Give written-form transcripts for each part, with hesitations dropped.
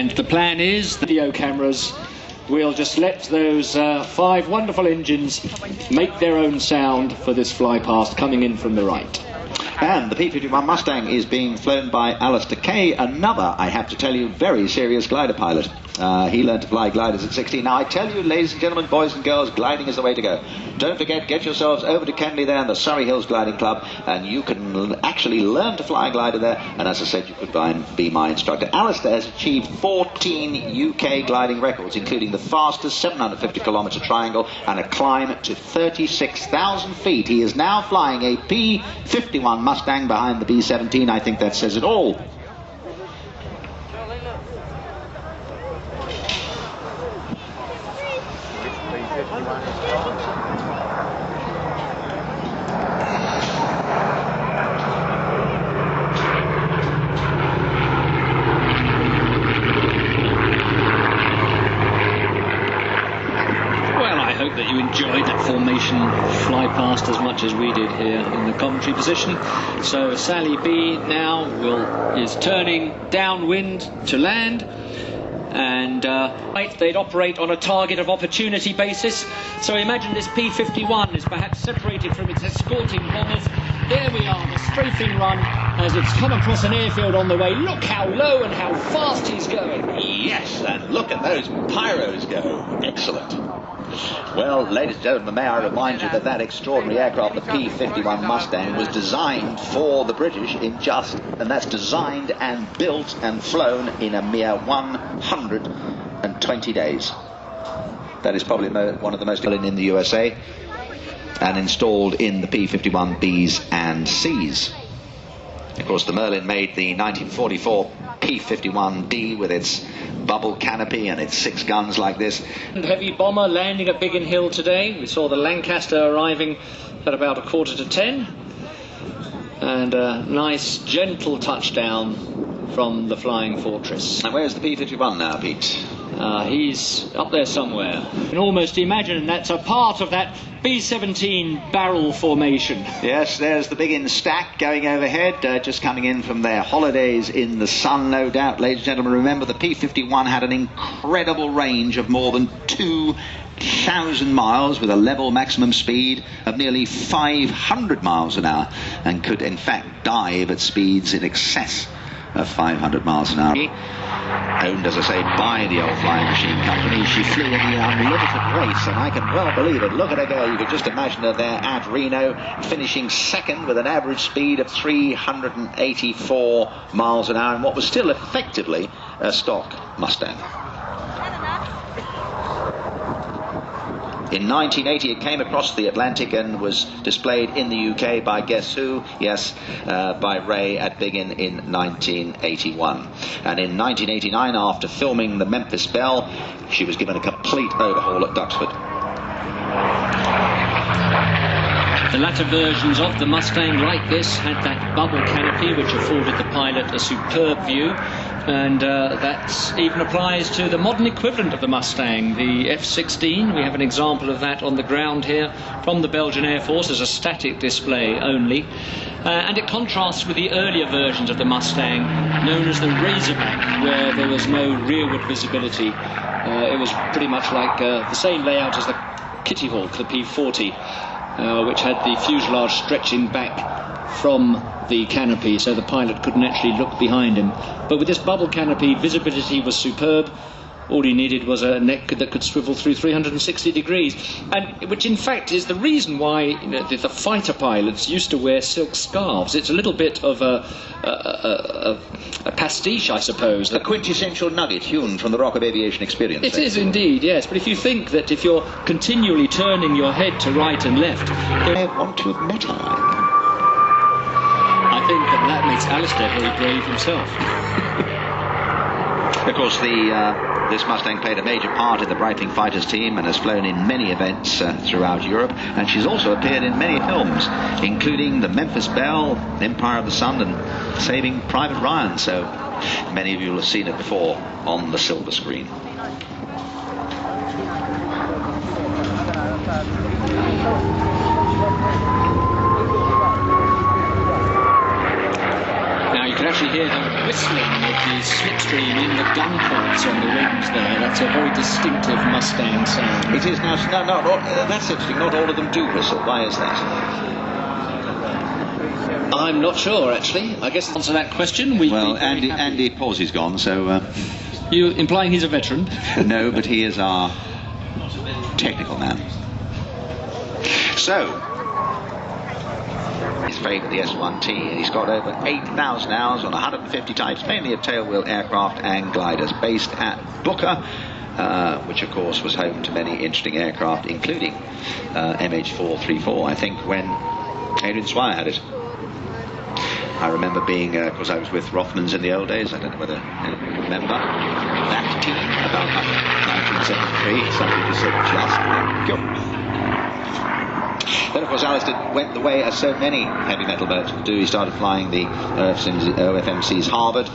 And the plan is, the video cameras, we'll just let those 5 wonderful engines make their own sound for this fly past coming in from the right. And the P51 Mustang is being flown by Alistair Kay, another, I have to tell you, very serious glider pilot. He learned to fly gliders at 16. Now, I tell you, ladies and gentlemen, boys and girls, gliding is the way to go. Don't forget, get yourselves over to Kenley there in the Surrey Hills Gliding Club, and you can actually learn to fly a glider there, and as I said, you could be my instructor. Alistair has achieved 14 UK gliding records, including the fastest 750-kilometre triangle and a climb to 36,000 feet. He is now flying a P51 Mustang behind the B-17. I think that says it all. That you enjoyed that formation fly past as much as we did here in the commentary position. So Sally B now is turning downwind to land, and they'd operate on a target of opportunity basis. So imagine this P51 is perhaps separated from its escorting bombers. There we are, the strafing run as it's come across an airfield on the way. Look how low and how fast he's going. Yes, and look at those pyros go. Excellent. Well, ladies and gentlemen, may I remind you that extraordinary aircraft, the P51 Mustang, was designed for the British and that's designed and built and flown in a mere 120 days. That is probably one of the most in the USA, and installed in the P51 Bs and Cs. Of course, the Merlin made the 1944 P51D with its bubble canopy and its 6 guns like this. Heavy bomber landing at Biggin Hill today. We saw the Lancaster arriving at about 9:45, and a nice gentle touchdown from the Flying Fortress. And where's the P51 now, Pete? He's up there somewhere. You can almost imagine that's a part of that B-17 barrel formation. Yes, there's the Biggin stack going overhead, just coming in from their holidays in the sun, no doubt. Ladies and gentlemen, remember the P51 had an incredible range of more than 2,000 miles with a level maximum speed of nearly 500 miles an hour, and could in fact dive at speeds in excess of 500 miles an hour. Owned, as I say, by the old Flying Machine Company. She flew in the unlimited race, and I can well believe it. Look at her go. You could just imagine her there at Reno, finishing second with an average speed of 384 miles an hour in what was still effectively a stock Mustang. In 1980 it came across the Atlantic and was displayed in the UK by guess who? Yes, by Ray at Biggin in 1981. And in 1989, after filming the Memphis Belle, she was given a complete overhaul at Duxford. The latter versions of the Mustang, like this, had that bubble canopy which afforded the pilot a superb view, and that even applies to the modern equivalent of the Mustang, the F-16. We have an example of that on the ground here from the Belgian Air Force as a static display only, and it contrasts with the earlier versions of the Mustang known as the Razorback, where there was no rearward visibility. It was pretty much like the same layout as the Kitty Hawk, the P40, which had the fuselage stretching back from the canopy, so the pilot couldn't actually look behind him. But with this bubble canopy, visibility was superb. All he needed was a neck that could swivel through 360 degrees, and which in fact is the reason why the fighter pilots used to wear silk scarves. It's a little bit of a pastiche, I suppose. A quintessential nugget hewn from the Rock of Aviation experience. It is indeed, yes. But if you think that if you're continually turning your head to right and left... I want to admit her. I think that makes Alistair very brave himself. Of course, this Mustang played a major part in the Breitling Fighters team and has flown in many events throughout Europe, and she's also appeared in many films, including The Memphis Belle, Empire of the Sun, and Saving Private Ryan, so many of you will have seen it before on the silver screen. Now You can actually hear the whistling of the slipstream in the gun ports on the wings there. That's a very distinctive Mustang sound. It is now. That's interesting. Not all of them do whistle. Why is that? I'm not sure, actually. I guess to answer that question, Andy Pawsey's gone, so... You implying he's a veteran? No, but he is our technical man. So, his favourite, the S1T, and he's got over 8,000 hours on 150 types, mainly of tailwheel aircraft and gliders, based at Booker, which of course was home to many interesting aircraft, including MH434, I think, when Adrian Swire had it. I remember being, because I was with Rothmans in the old days, I don't know whether anyone remember that team about 1973, somebody just said, just go. Then of course Alistair went the way as so many heavy metal merchants do. He started flying the OFMC's Harvard,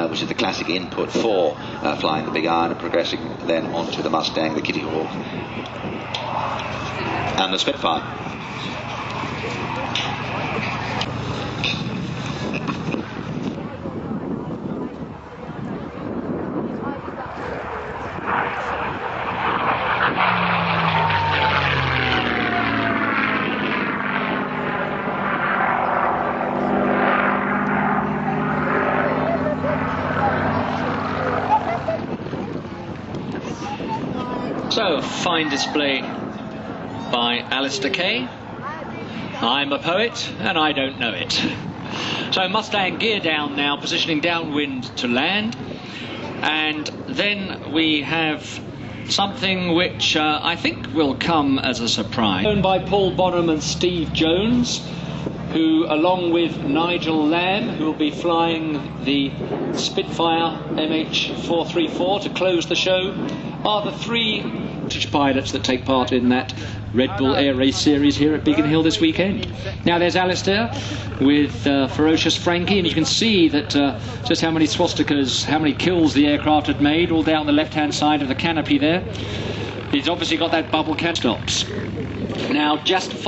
which is the classic input for flying the Big Iron, and progressing then onto the Mustang, the Kitty Hawk, and the Spitfire. So, fine display by Alistair Kay. I'm a poet, and I don't know it. So, Mustang gear down now, positioning downwind to land. And then we have something which I think will come as a surprise. Owned by Paul Bonham and Steve Jones, who, along with Nigel Lamb, who will be flying the Spitfire MH434 to close the show, are the three pilots that take part in that Red Bull Air Race Series here at Biggin Hill this weekend. Now there's Alistair with Ferocious Frankie, and you can see that just how many swastikas, how many kills the aircraft had made, all down the left-hand side of the canopy there. He's obviously got that bubble can stops. Now just